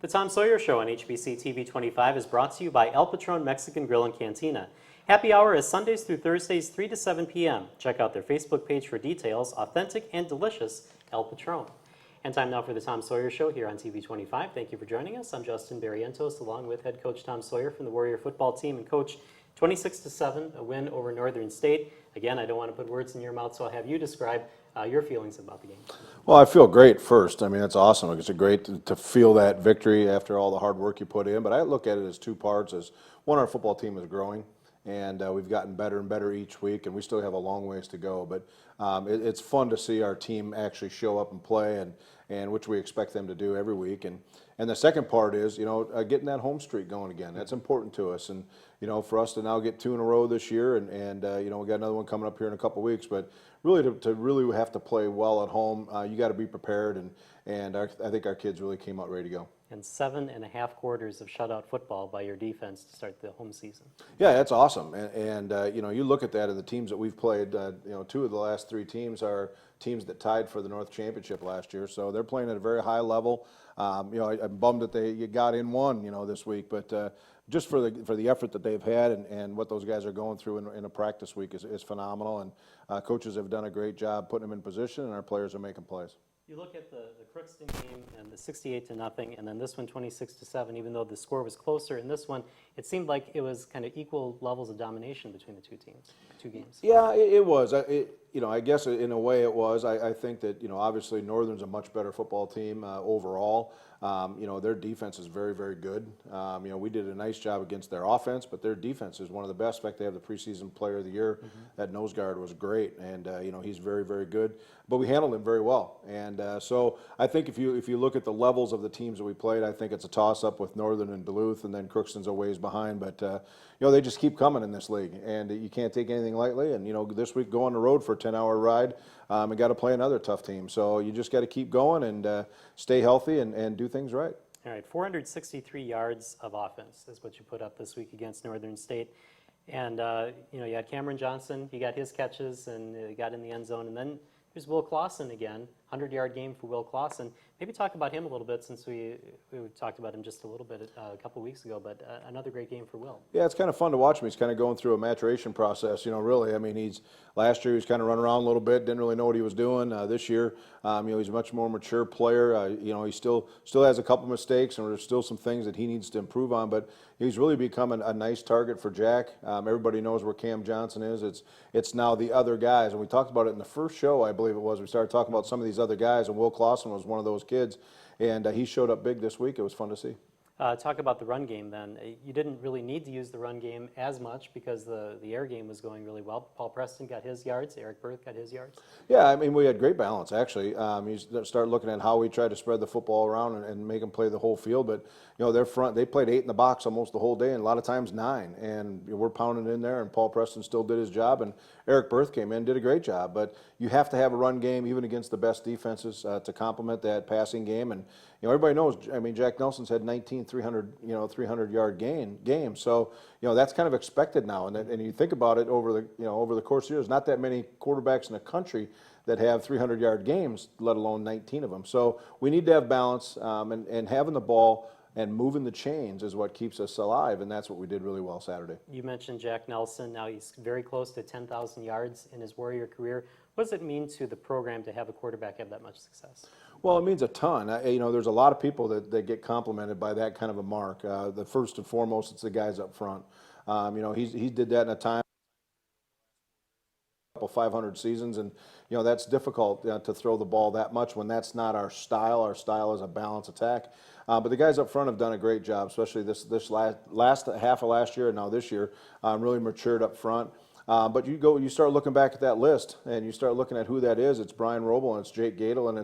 The Tom Sawyer Show on HBC TV 25 is brought to you by El Patron Mexican Grill and Cantina. Happy hour is Sundays through Thursdays, 3 to 7 p.m. Check out their Facebook page for details. Authentic and delicious El Patron. And time now for the Tom Sawyer Show here on TV 25. Thank you for joining us. I'm Justin Barrientos, along with head coach Tom Sawyer from the Warrior football team. And coach, 26-7, a win over Northern State. Again, I don't want to put words in your mouth, so I'll have you describe your feelings about the game. Well, I feel great first. I mean, it's awesome. It's great to feel that victory after all the hard work you put in. But I look at it as two parts. As one, our football team is growing, and we've gotten better and better each week, and we still have a long ways to go. But it's fun to see our team actually show up and play, and which we expect them to do every week. And the second part is, getting that home streak going again. That's important to us. And, for us to now get 2 in a row this year, and we got another one coming up here in a couple weeks. But really, to really have to play well at home, you got to be prepared. And I think our kids really came out ready to go. And 7.5 quarters of shutout football by your defense to start the home season. Yeah, that's awesome. And you look at that, and the teams that we've played, 2 of the last 3 teams are teams that tied for the North Championship last year. So they're playing at a very high level. I'm bummed that they got in one, this week, but just for the effort that they've had and what those guys are going through in a practice week is phenomenal. And coaches have done a great job putting them in position, and our players are making plays. You look at the Crookston game and the 68-0, and then this one 26-7. Even though the score was closer in this one, it seemed like it was kind of equal levels of domination between the two games. Yeah, it was. I guess in a way it was. I think that obviously Northern's a much better football team overall. Their defense is very, very good. We did a nice job against their offense, but their defense is one of the best. In fact, they have the preseason player of the year. Mm-hmm. That nose guard was great, and he's very, very good. But we handled him very well, and so I think if you look at the levels of the teams that we played, I think it's a toss-up with Northern and Duluth, and then Crookston's a ways behind. But they just keep coming in this league, and you can't take anything lightly. And this week go on the road for a 10-hour ride. And got to play another tough team. So you just got to keep going and stay healthy and do things right. All right, 463 yards of offense is what you put up this week against Northern State. And, you had Cameron Johnson. He got his catches and got in the end zone. And then there's Will Clausen again, 100-yard game for Will Clausen. Maybe talk about him a little bit since we talked about him just a little bit a couple weeks ago, but another great game for Will. Yeah, it's kind of fun to watch him. He's kind of going through a maturation process, really. I mean, last year he was kind of running around a little bit, didn't really know what he was doing. This year, he's a much more mature player. He still has a couple mistakes, and there's still some things that he needs to improve on, but he's really become a nice target for Jack. Everybody knows where Cam Johnson is. It's now the other guys, and we talked about it in the first show, I believe it was. We started talking about some of these other guys, and Will Clausen was one of those kids, and he showed up big this week. It was fun to see. Talk about the run game then. You didn't really need to use the run game as much because the air game was going really well. Paul Preston got his yards. Eric Berth got his yards. Yeah, I mean, we had great balance, actually. You start looking at how we tried to spread the football around and make them play the whole field. But, their front, they played 8 in the box almost the whole day, and a lot of times 9. And we're pounding in there, and Paul Preston still did his job. And Eric Berth came in, did a great job. But you have to have a run game, even against the best defenses, to complement that passing game. And, everybody knows, Jack Nelson's had 19 300-yard games. So, that's kind of expected now. And you think about it over the course of years, not that many quarterbacks in the country that have 300-yard games, let alone 19 of them. So we need to have balance, and having the ball and moving the chains is what keeps us alive, and that's what we did really well Saturday. You mentioned Jack Nelson. Now he's very close to 10,000 yards in his Warrior career. What does it mean to the program to have a quarterback have that much success? Well, it means a ton. There's a lot of people that get complimented by that kind of a mark. The first and foremost, it's the guys up front. He did that in a time. 500 seasons, and that's difficult to throw the ball that much when that's not our style. Our style is a balanced attack. But the guys up front have done a great job, especially this last half of last year and now this year, really matured up front. But you start looking back at that list, and you start looking at who that is. It's Brian Roble, and it's Jake Gadel, and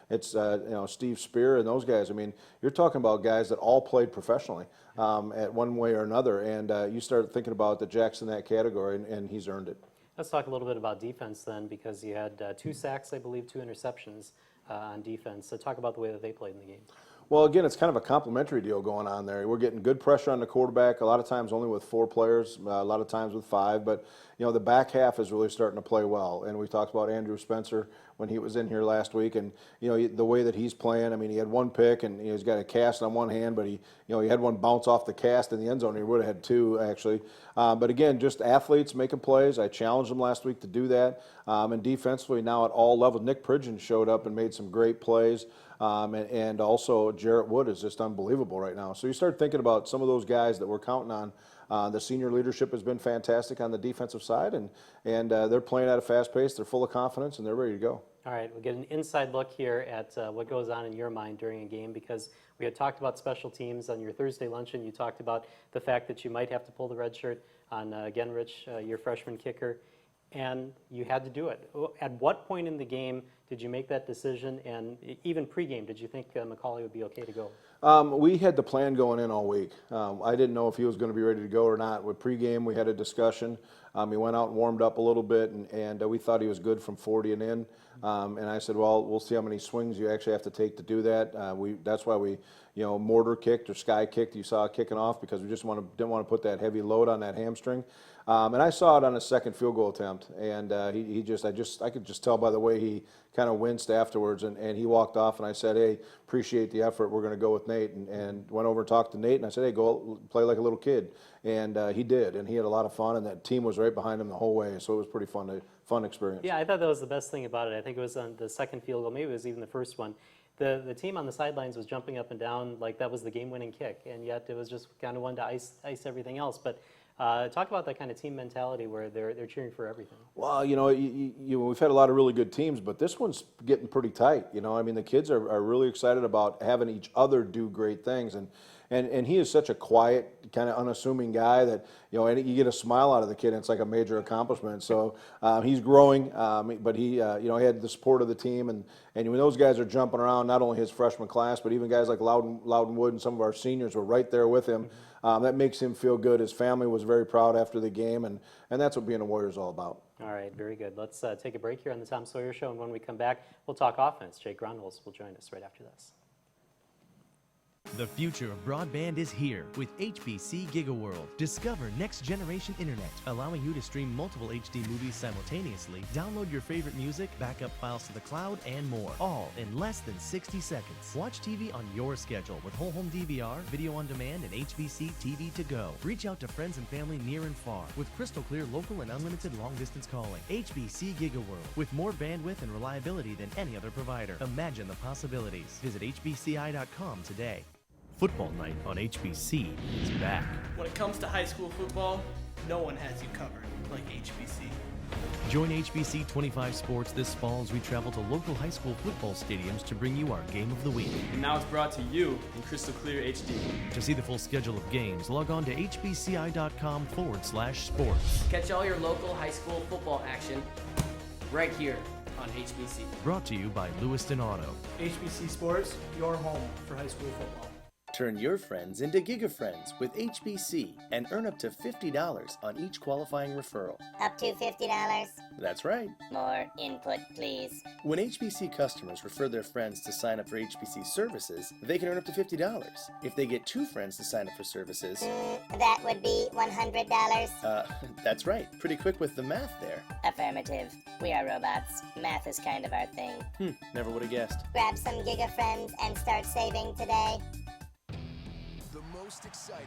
it's Steve Spear, and those guys. I mean, you're talking about guys that all played professionally at one way or another, and you start thinking about that Jack's in that category, and he's earned it. Let's talk a little bit about defense then, because you had 2 sacks, I believe, 2 interceptions on defense. So talk about the way that they played in the game. Well, again, it's kind of a complementary deal going on there. We're getting good pressure on the quarterback, a lot of times only with 4 players, a lot of times with 5, but the back half is really starting to play well. And we talked about Andrew Spencer when he was in here last week, and the way that he's playing. I mean, he had 1 pick, and he's got a cast on one hand, but he had one bounce off the cast in the end zone. He would have had 2 actually. But again, just athletes making plays. I challenged them last week to do that. And defensively now at all levels, Nick Pridgeon showed up and made some great plays. And also Jarrett Wood is just unbelievable right now. So you start thinking about some of those guys that we're counting on. The senior leadership has been fantastic on the defensive side, and they're playing at a fast pace. They're full of confidence, and they're ready to go. All right, we'll get an inside look here at what goes on in your mind during a game, because we had talked about special teams on your Thursday luncheon. You talked about the fact that you might have to pull the red shirt on Genrich, your freshman kicker, and you had to do it. At what point in the game did you make that decision? And even pregame, did you think McCauley would be okay to go? We had the plan going in all week. I didn't know if he was going to be ready to go or not. With pregame, we had a discussion. He went out and warmed up a little bit, and we thought he was good from 40 and in. And I said, well, we'll see how many swings you actually have to take to do that. That's why we, mortar kicked or sky kicked. You saw it kicking off because we just didn't want to put that heavy load on that hamstring. And I saw it on his second field goal attempt, and I could just tell by the way he kind of winced afterwards, and he walked off, and I said, hey, appreciate the effort, we're going to go with Nate, and went over and talked to Nate, and I said, hey, go play like a little kid, and he did, and he had a lot of fun, and that team was right behind him the whole way, so it was pretty fun experience. Yeah, I thought that was the best thing about it. I think it was on the second field goal, maybe it was even the first one. The team on the sidelines was jumping up and down like that was the game-winning kick, and yet it was just kind of one to ice everything else. But talk about that kind of team mentality where they're cheering for everything. Well, we've had a lot of really good teams, but this one's getting pretty tight. I mean, the kids are really excited about having each other do great things, and he is such a quiet, kind of unassuming guy that and you get a smile out of the kid, and it's like a major accomplishment. So he's growing, but he had the support of the team, and when those guys are jumping around, not only his freshman class, but even guys like Loudon Wood and some of our seniors were right there with him. That makes him feel good. His family was very proud after the game, and that's what being a Warrior is all about. All right, very good. Let's take a break here on the Tom Sawyer Show, and when we come back, we'll talk offense. Jake Grunholz will join us right after this. The future of broadband is here with HBC GigaWorld. Discover next-generation internet, allowing you to stream multiple HD movies simultaneously, download your favorite music, backup files to the cloud, and more, all in less than 60 seconds. Watch TV on your schedule with whole home DVR, video on demand, and HBC TV to go. Reach out to friends and family near and far with crystal clear local and unlimited long-distance calling. HBC GigaWorld with more bandwidth and reliability than any other provider. Imagine the possibilities. Visit hbci.com today. Football night on HBC is back. When it comes to high school football, no one has you covered like HBC. Join HBC 25 Sports this fall as we travel to local high school football stadiums to bring you our game of the week. And now it's brought to you in crystal clear HD. To see the full schedule of games, log on to hbci.com/sports. Catch all your local high school football action right here on HBC. Brought to you by Lewiston Auto. HBC Sports, your home for high school football. Turn your friends into GigaFriends with HBC and earn up to $50 on each qualifying referral. Up to $50. That's right. More input, please. When HBC customers refer their friends to sign up for HBC services, they can earn up to $50. If they get 2 friends to sign up for services, That would be $100. That's right. Pretty quick with the math there. Affirmative. We are robots. Math is kind of our thing. Never would have guessed. Grab some Giga Friends and start saving today. The most exciting,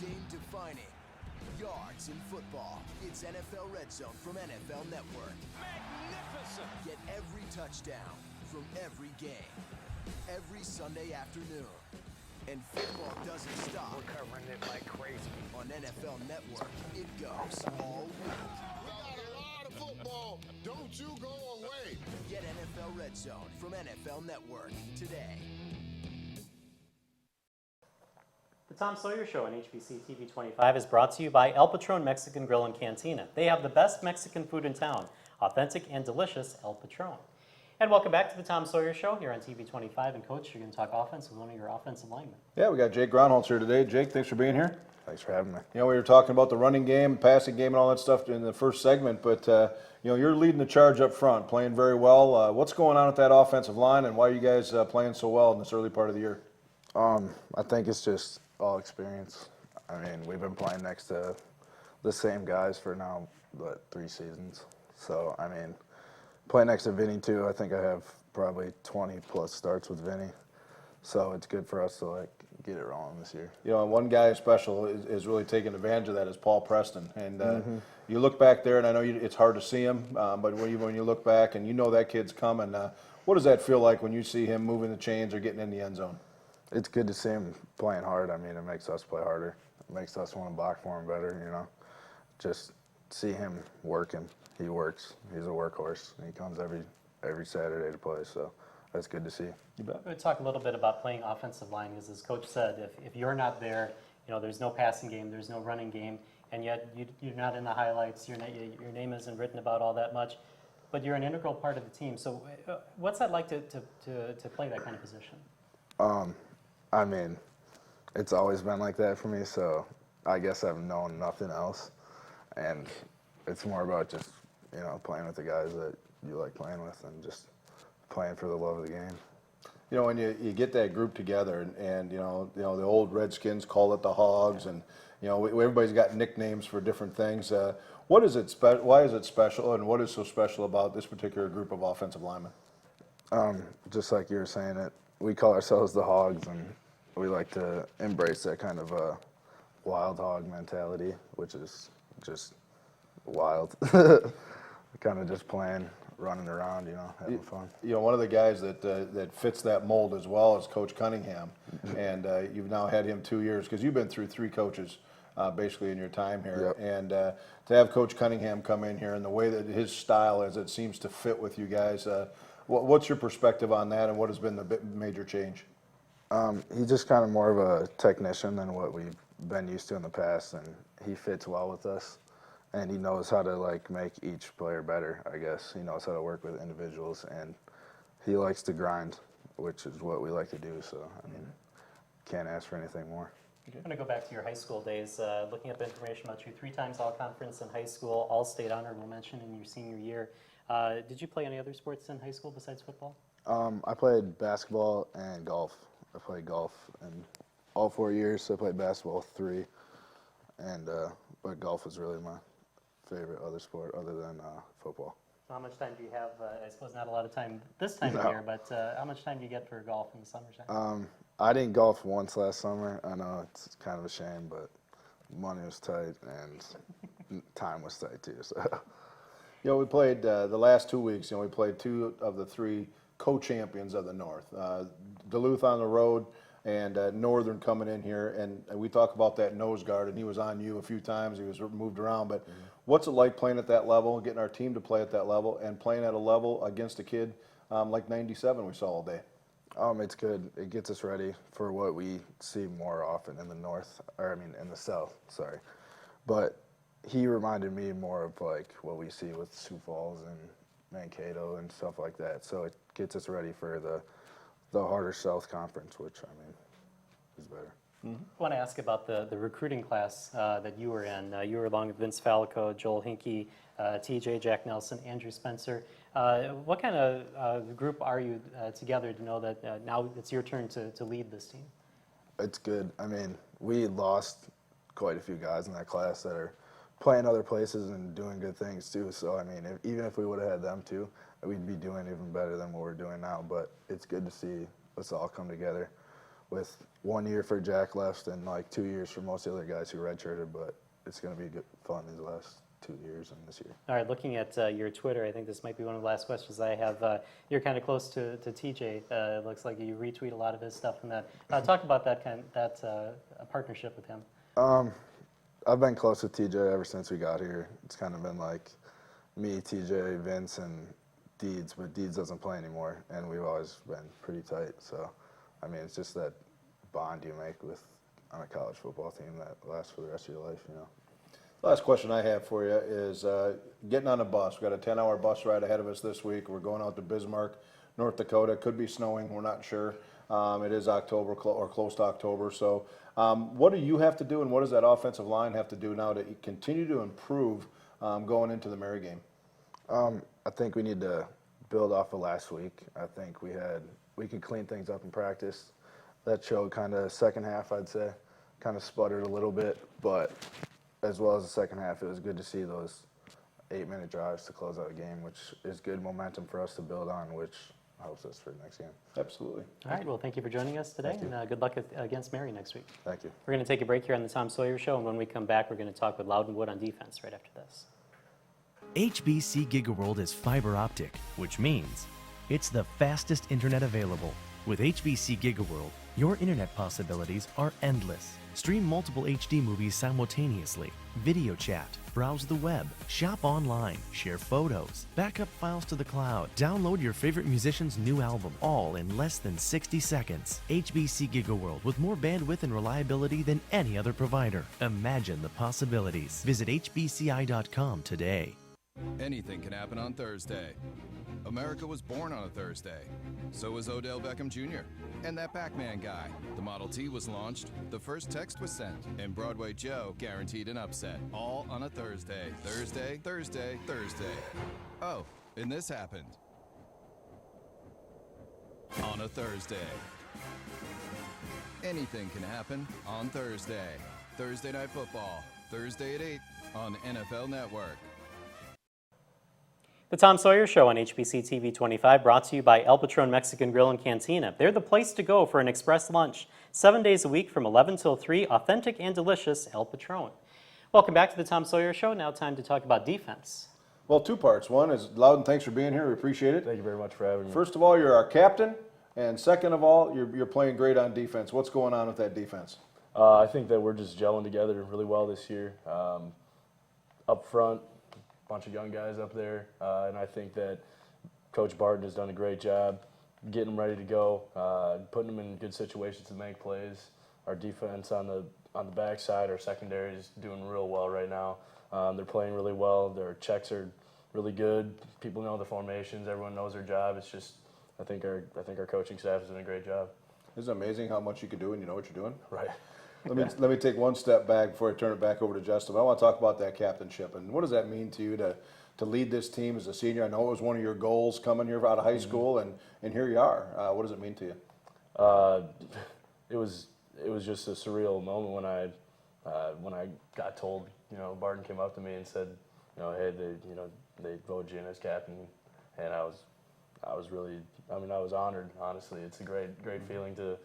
game-defining yards in football. It's NFL Red Zone from NFL Network. Magnificent! Get every touchdown from every game, every Sunday afternoon. And football doesn't stop. We're covering it like crazy. On NFL Network, it goes all week. We got a lot of football. Don't you go away. Get NFL Red Zone from NFL Network today. The Tom Sawyer Show on HBC TV 25 is brought to you by El Patron Mexican Grill and Cantina. They have the best Mexican food in town, authentic and delicious El Patron. And welcome back to the Tom Sawyer Show here on TV 25. And Coach, you're going to talk offense with one of your offensive linemen. Yeah, we got Jake Grunholz here today. Jake, thanks for being here. Thanks for having me. We were talking about the running game, passing game, and all that stuff in the first segment, but you're leading the charge up front, playing very well. What's going on with that offensive line, and why are you guys playing so well in this early part of the year? I think it's just all experience. I mean, we've been playing next to the same guys for now, 3 seasons. So, I mean, playing next to Vinny too, I think I have probably 20 plus starts with Vinny. So it's good for us to like get it rolling this year. You know, and one guy special is really taking advantage of that is Paul Preston. And you look back there, and I know it's hard to see him, but when you look back and you know that kid's coming, what does that feel like when you see him moving the chains or getting in the end zone? It's good to see him playing hard. I mean, it makes us play harder. It makes us want to block for him better, you know. Just see him working. He works. He's a workhorse. He comes every Saturday to play, so that's good to see. You bet. We talk a little bit about playing offensive line, because as Coach said, if you're not there, you know, there's no passing game, there's no running game, and yet you're not in the highlights, your name isn't written about all that much, but you're an integral part of the team. So what's that like to play that kind of position? I mean, it's always been like that for me, so I guess I've known nothing else. And it's more about just, you know, playing with the guys that you like playing with and just playing for the love of the game. You know, when you get that group together, and you know the old Redskins call it the Hogs, and you know everybody's got nicknames for different things. What is it? Why is it special, and what is so special about this particular group of offensive linemen? Just like you were saying it, we call ourselves the Hogs, and we like to embrace that kind of wild hog mentality, which is just wild. Kind of just playing, running around, you know, having fun. You know, one of the guys that fits that mold as well is Coach Cunningham, and you've now had him 2 years because you've been through 3 coaches basically in your time here. Yep. And to have Coach Cunningham come in here and the way that his style is, it seems to fit with you guys. What's your perspective on that, and what has been the major change? He's just kind of more of a technician than what we've been used to in the past, and he fits well with us. And he knows how to like make each player better, I guess. He knows how to work with individuals, and he likes to grind, which is what we like to do. So, I mean, can't ask for anything more. I'm going to go back to your high school days, looking up information about you. 3 times all-conference in high school, all-state honorable mention in your senior year. Did you play any other sports in high school besides football? I played basketball and golf. I played golf in all 4 years. So I played basketball 3, and but golf was really my favorite other sport other than football. So how much time do you have? I suppose not a lot of time this time of year, but how much time do you get for golf in the summertime? I didn't golf once last summer. I know it's kind of a shame, but money was tight and time was tight too. So. You know, we played the last 2 weeks. You know, we played 2 of the 3 co-champions of the North. Duluth on the road, and Northern coming in here, and we talk about that nose guard, and he was on you a few times. He was moved around, but what's it like playing at that level, getting our team to play at that level, and playing at a level against a kid like 97 we saw all day? It's good. It gets us ready for what we see more often in the North, or I mean in the South, sorry. But he reminded me more of like what we see with Sioux Falls and Mankato and stuff like that. So it gets us ready for the harder South Conference, which, I mean, is better. I want to ask about the recruiting class that you were in. You were along with Vince Falco, Joel Hinkey, TJ, Jack Nelson, Andrew Spencer. What kind of group are you together to know that now it's your turn to lead this team? It's good. I mean, we lost quite a few guys in that class that are playing other places and doing good things too. So, I mean, even if we would have had them too, we'd be doing even better than what we're doing now. But it's good to see us all come together with 1 year for Jack left and like 2 years for most of the other guys who redshirted. But it's going to be good fun these last 2 years and this year. All right, looking at your Twitter, I think this might be one of the last questions I have. You're kind of close to TJ. It looks like you retweet a lot of his stuff and that. Talk about that partnership with him. I've been close with TJ ever since we got here. It's kind of been like me, TJ, Vince, and Deeds, but Deeds doesn't play anymore, and we've always been pretty tight. So, I mean, it's just that bond you make on a college football team that lasts for the rest of your life, you know. Last question I have for you is getting on a bus. We've got a 10-hour bus ride ahead of us this week. We're going out to Bismarck, North Dakota. Could be snowing. We're not sure. It is October or close to October. So what do you have to do, and what does that offensive line have to do now to continue to improve going into the Mary game? I think we need to build off of last week. I think we could clean things up in practice. that showed kind of second half, I'd say. Kind of sputtered a little bit, but as well as the second half, it was good to see those 8-minute drives to close out a game, which is good momentum for us to build on, which helps us for the next game. Absolutely. All right, well, thank you for joining us today, and good luck against Mary next week. Thank you. We're going to take a break here on the Tom Sawyer Show, and when we come back, we're going to talk with Loudonwood on defense right after this. HBC GigaWorld is fiber optic, which means it's the fastest internet available. With HBC GigaWorld, your internet possibilities are endless. Stream multiple HD movies simultaneously, video chat, browse the web, shop online, share photos, backup files to the cloud, download your favorite musician's new album, all in less than 60 seconds. HBC GigaWorld with more bandwidth and reliability than any other provider. Imagine the possibilities. Visit hbci.com today. Anything can happen on Thursday. America was born on a Thursday. So was Odell Beckham Jr. and that Pac-Man guy. The Model T was launched, the first text was sent, and Broadway Joe guaranteed an upset. All on a Thursday. Thursday, Thursday, Thursday. Oh, and this happened. On a Thursday. Anything can happen on Thursday. Thursday Night Football. Thursday at 8 on NFL Network. The Tom Sawyer Show on HBC TV 25 brought to you by El Patron Mexican Grill and Cantina. They're the place to go for an express lunch. 7 days a week from 11 till 3, authentic and delicious El Patron. Welcome back to the Tom Sawyer Show. Now time to talk about defense. Well, two parts. One is, Loudon, thanks for being here. We appreciate it. Thank you very much for having me. First of all, you're our captain. And second of all, you're playing great on defense. What's going on with that defense? I think that we're just gelling together really well this year. Up front, bunch of young guys up there, and I think that Coach Barton has done a great job getting them ready to go, putting them in good situations to make plays. Our defense on the backside, our secondary is doing real well right now. They're playing really well. Their checks are really good. People know the formations. Everyone knows their job. It's just I think our coaching staff is doing a great job. Isn't it amazing how much you can do when you know what you're doing? Right. Let me take one step back before I turn it back over to Justin. I want to talk about that captainship, and what does that mean to you to lead this team as a senior? I know it was one of your goals coming here out of high school, and here you are. What does it mean to you? It was just a surreal moment when I got told. Barton came up to me and said, hey, they voted you in as captain, and I was really, I was honored. Honestly, it's a great feeling to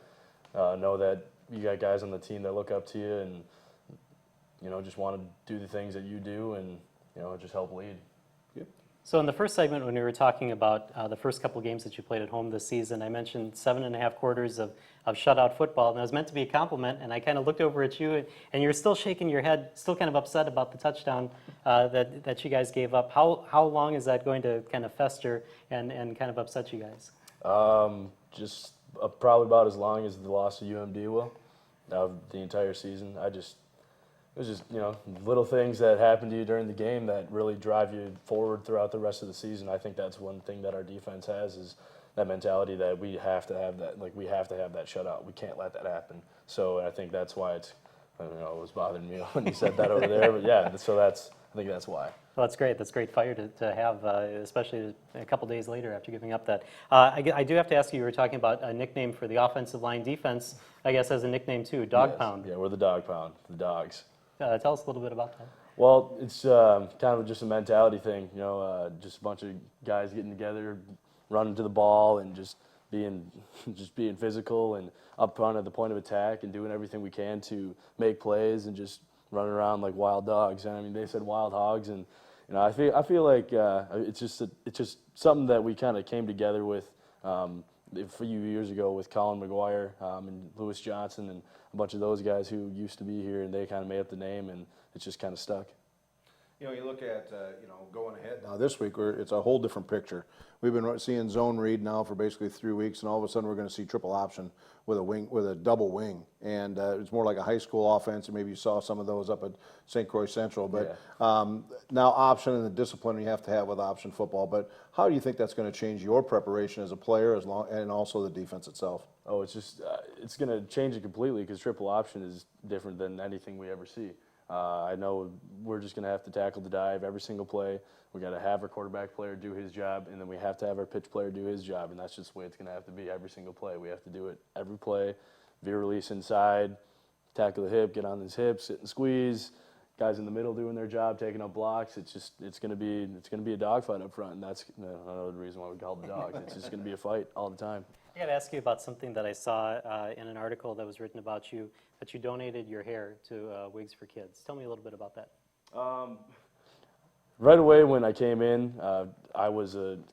know that you got guys on the team that look up to you and just want to do the things that you do and just help lead. Yep. So in the first segment, when we were talking about the first couple games that you played at home this season, I mentioned 7.5 quarters of shutout football, and that was meant to be a compliment. And I kind of looked over at you, and you're still shaking your head, still kind of upset about the touchdown that you guys gave up. How long is that going to kind of fester and kind of upset you guys? Just probably about as long as the loss of UMD will, the entire season. It was just little things that happen to you during the game that really drive you forward throughout the rest of the season. I think that's one thing that our defense has is that mentality that we have to have that, we have to have that shutout. We can't let that happen. So I think that's why it was bothering me when you said that over there. But yeah, so I think that's why. Well, that's great. That's great fire to have, especially a couple days later after giving up that. I do have to ask you were talking about a nickname for the offensive line defense, I guess as a nickname too, Dog Yes. Pound. Yeah, we're the Dog Pound, the Dogs. Tell us a little bit about that. Well, it's kind of just a mentality thing, just a bunch of guys getting together, running to the ball, and just being physical and up front at the point of attack and doing everything we can to make plays and just running around like wild dogs. And they said wild hogs, and I feel like it's just something that we kind of came together with a few years ago with Colin McGuire and Lewis Johnson and a bunch of those guys who used to be here, and they kind of made up the name, and it's just kind of stuck. You look at going ahead now this week, it's a whole different picture. We've been seeing zone read now for basically 3 weeks, and all of a sudden we're going to see triple option with a double wing, and it's more like a high school offense. And maybe you saw some of those up at St. Croix Central, but now option and the discipline you have to have with option football. But how do you think that's going to change your preparation as a player, and also the defense itself? Oh, it's just it's going to change it completely because triple option is different than anything we ever see. I know we're just going to have to tackle the dive every single play. We got to have our quarterback player do his job, and then we have to have our pitch player do his job, and that's just the way it's going to have to be every single play. We have to do it every play veer release inside, tackle the hip, get on his hips, sit and squeeze. Guys in the middle doing their job, taking up blocks. It's gonna be a dogfight up front, and that's another reason why we call it the dogs. It's just gonna be a fight all the time. I got to ask you about something that I saw in an article that was written about you, that you donated your hair to Wigs for Kids. Tell me a little bit about that. Right away when I came in,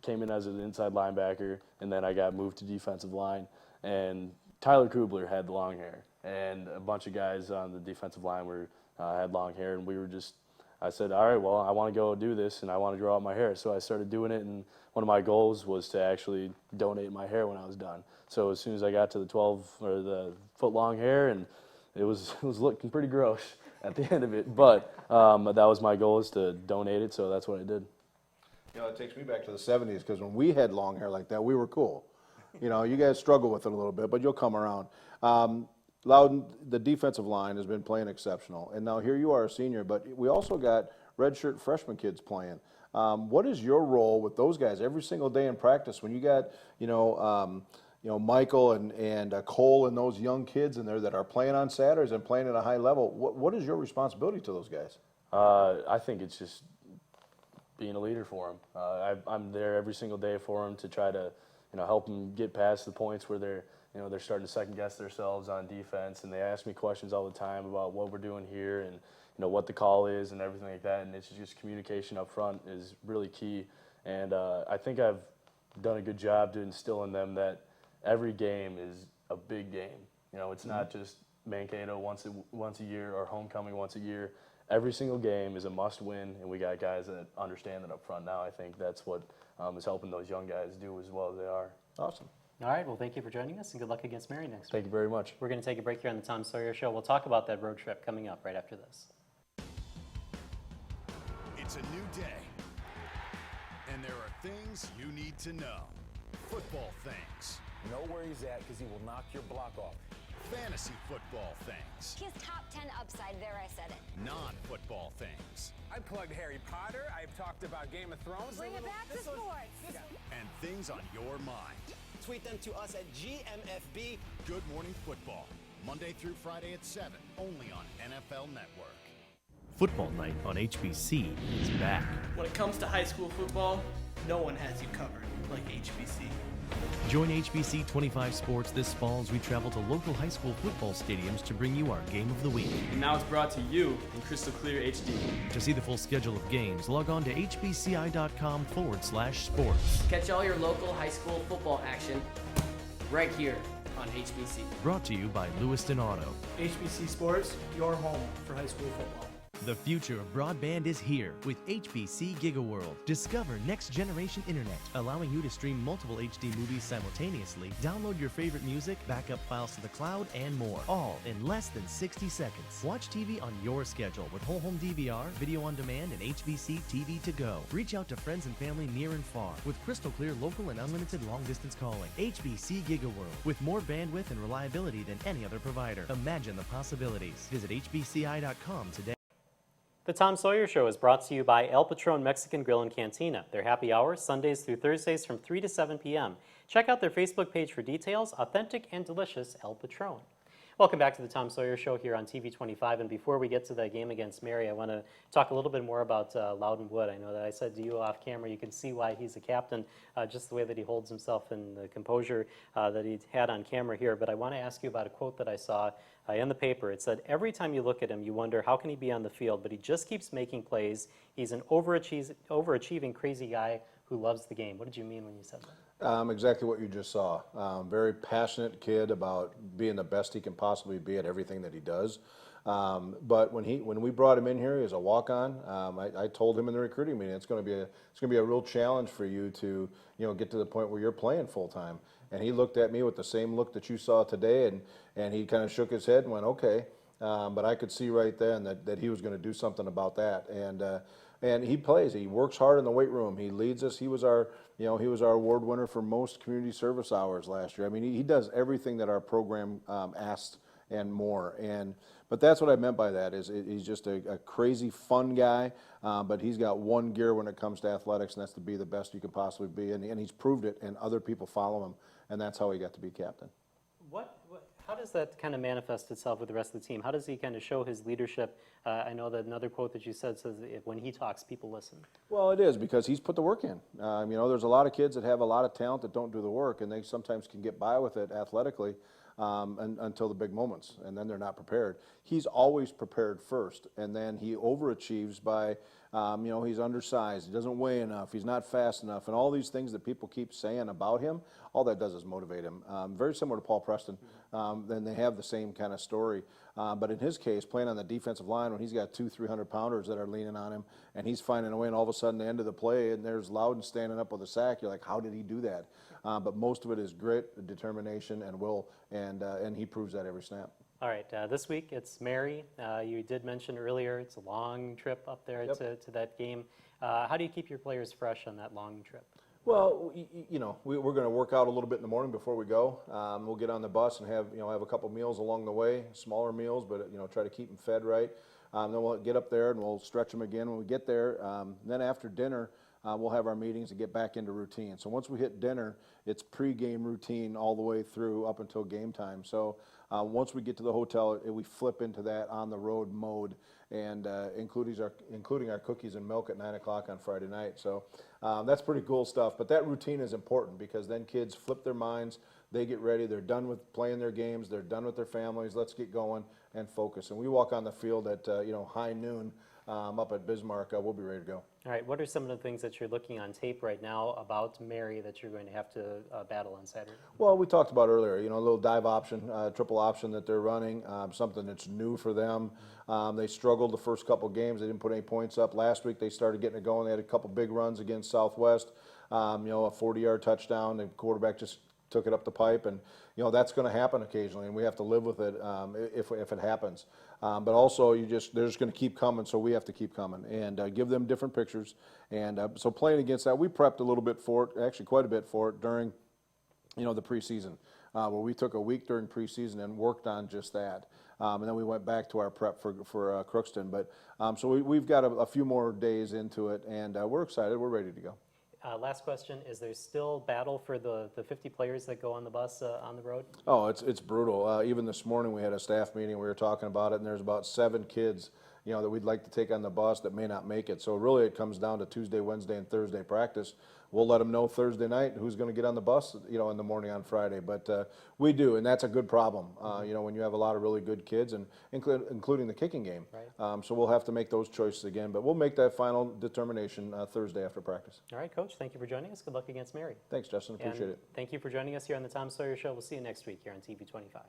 came in as an inside linebacker, and then I got moved to defensive line. And Tyler Kubler had long hair, and a bunch of guys on the defensive line had long hair, and I said, all right, well, I want to go do this, and I want to grow out my hair. So I started doing it, and one of my goals was to actually donate my hair when I was done. So as soon as I got to the 12 or the foot long hair, and it was looking pretty gross at the end of it, but that was my goal, is to donate it, so that's what I did. You know, it takes me back to the 70s, because when we had long hair like that, we were cool. You know, you guys struggle with it a little bit, but you'll come around. Loudon, the defensive line has been playing exceptional, and now here you are a senior, but we also got redshirt freshman kids playing. What is your role with those guys every single day in practice when you got, Michael and Cole and those young kids in there that are playing on Saturdays and playing at a high level? What is your responsibility to those guys? I think it's just being a leader for them. I'm there every single day for them to try to, help them get past the points where they're starting to second guess themselves on defense, and they ask me questions all the time about what we're doing here and what the call is and everything like that. And it's just communication up front is really key. And I think I've done a good job to instill in them that every game is a big game. It's not just Mankato once a year or homecoming once a year. Every single game is a must-win, and we got guys that understand that up front now. I think that's what is helping those young guys do as well as they are. Awesome. All right, well, thank you for joining us, and good luck against Mary next week. Thank you very much. We're going to take a break here on the Tom Sawyer Show. We'll talk about that road trip coming up right after this. It's a new day, and there are things you need to know. Football things. Know where he's at, because he will knock your block off. Fantasy football things. His top 10 upside, there I said it. Non-football things. I plugged Harry Potter. I've talked about Game of Thrones. Bring it back to sports. And things on your mind. Tweet them to us at GMFB. Good Morning Football, Monday through Friday at 7, only on NFL Network. Football night on HBC is back. When it comes to high school football, no one has you covered like HBC. Join HBC 25 Sports this fall as we travel to local high school football stadiums to bring you our game of the week. And now it's brought to you in crystal clear HD. To see the full schedule of games, log on to hbci.com/sports. Catch all your local high school football action right here on HBC. Brought to you by Lewiston Auto. HBC Sports, your home for high school football. The future of broadband is here with HBC GigaWorld. Discover next-generation internet, allowing you to stream multiple HD movies simultaneously, download your favorite music, backup files to the cloud, and more, all in less than 60 seconds. Watch TV on your schedule with whole home DVR, video on demand, and HBC TV to go. Reach out to friends and family near and far with crystal clear local and unlimited long-distance calling. HBC GigaWorld, with more bandwidth and reliability than any other provider. Imagine the possibilities. Visit hbci.com today. The Tom Sawyer Show is brought to you by El Patron Mexican Grill and Cantina. Their happy hour, Sundays through Thursdays from 3 to 7 p.m. Check out their Facebook page for details. Authentic and delicious El Patron. Welcome back to the Tom Sawyer Show here on TV 25. And before we get to the game against Mary, I want to talk a little bit more about Loudon Wood. I know that I said to you off camera, you can see why he's a captain, just the way that he holds himself and the composure that he had on camera here. But I want to ask you about a quote that I saw in the paper. It said, every time you look at him, you wonder, how can he be on the field? But he just keeps making plays. He's an overachieving, crazy guy who loves the game. What did you mean when you said that? Exactly what you just saw. Very passionate kid about being the best he can possibly be at everything that he does. But when we brought him in here as a walk-on, I told him in the recruiting meeting it's going to be a real challenge for you to get to the point where you're playing full time. And he looked at me with the same look that you saw today, and he kind of shook his head and went, okay. But I could see right then that he was going to do something about that. And he plays. He works hard in the weight room. He leads us. He was our award winner for most community service hours last year. I mean, he does everything that our program asked and more. But that's what I meant by that. Is he's just a crazy fun guy. But he's got one gear when it comes to athletics, and that's to be the best you can possibly be. And he's proved it, and other people follow him. And that's how he got to be captain. How does that kind of manifest itself with the rest of the team? How does he kind of show his leadership? I know that another quote that you said says that when he talks, people listen. Well, it is because he's put the work in. You know, there's a lot of kids that have a lot of talent that don't do the work, and they sometimes can get by with it athletically until the big moments, and then they're not prepared. He's always prepared first, and then he overachieves by, you know, he's undersized, he doesn't weigh enough, he's not fast enough, and all these things that people keep saying about him, all that does is motivate him. Very similar to Paul Preston. Then they have the same kind of story. But in his case, playing on the defensive line when he's got 200-300-pounders that are leaning on him, and he's finding a way, and all of a sudden the end of the play, and there's Loudon standing up with a sack, you're like, how did he do that? But most of it is grit, determination, and will, and he proves that every snap. All right, this week it's Mary. You did mention earlier it's a long trip up there to that game. How do you keep your players fresh on that long trip? Well, you know, we're going to work out a little bit in the morning before we go. We'll get on the bus and have a couple meals along the way, smaller meals, but try to keep them fed right. Then we'll get up there and we'll stretch them again when we get there. Then after dinner, we'll have our meetings and get back into routine. So once we hit dinner, it's pre-game routine all the way through up until game time. So once we get to the hotel, we flip into that on-the-road mode, and including our cookies and milk at 9 o'clock on Friday night. So that's pretty cool stuff. But that routine is important because then kids flip their minds, they get ready, they're done with playing their games, they're done with their families, let's get going and focus. And we walk on the field at high noon up at Bismarck, we'll be ready to go. All right, what are some of the things that you're looking on tape right now about Mary that you're going to have to battle on Saturday? Well, we talked about earlier, a little dive option, triple option that they're running, something that's new for them. They struggled the first couple games. They didn't put any points up. Last week they started getting it going. They had a couple big runs against Southwest, a 40-yard touchdown. The quarterback just took it up the pipe, and that's going to happen occasionally, and we have to live with it if it happens. But also, they're just going to keep coming, so we have to keep coming and give them different pictures. And so playing against that, we prepped a little bit for it, actually quite a bit for it during, the preseason, where we took a week during preseason and worked on just that. And then we went back to our prep for Crookston. But so we've got a few more days into it, and we're excited. We're ready to go. Last question, is there still battle for the 50 players that go on the bus on the road? Oh, it's brutal. Even this morning we had a staff meeting, we were talking about it, and there's about 7 kids, that we'd like to take on the bus that may not make it. So really it comes down to Tuesday, Wednesday, and Thursday practice. We'll let them know Thursday night who's going to get on the bus, in the morning on Friday. But we do, and that's a good problem, when you have a lot of really good kids, and including the kicking game. Right. So we'll have to make those choices again, but we'll make that final determination Thursday after practice. All right, Coach, thank you for joining us. Good luck against Mary. Thanks, Justin. Appreciate it. Thank you for joining us here on the Tom Sawyer Show. We'll see you next week here on TV 25.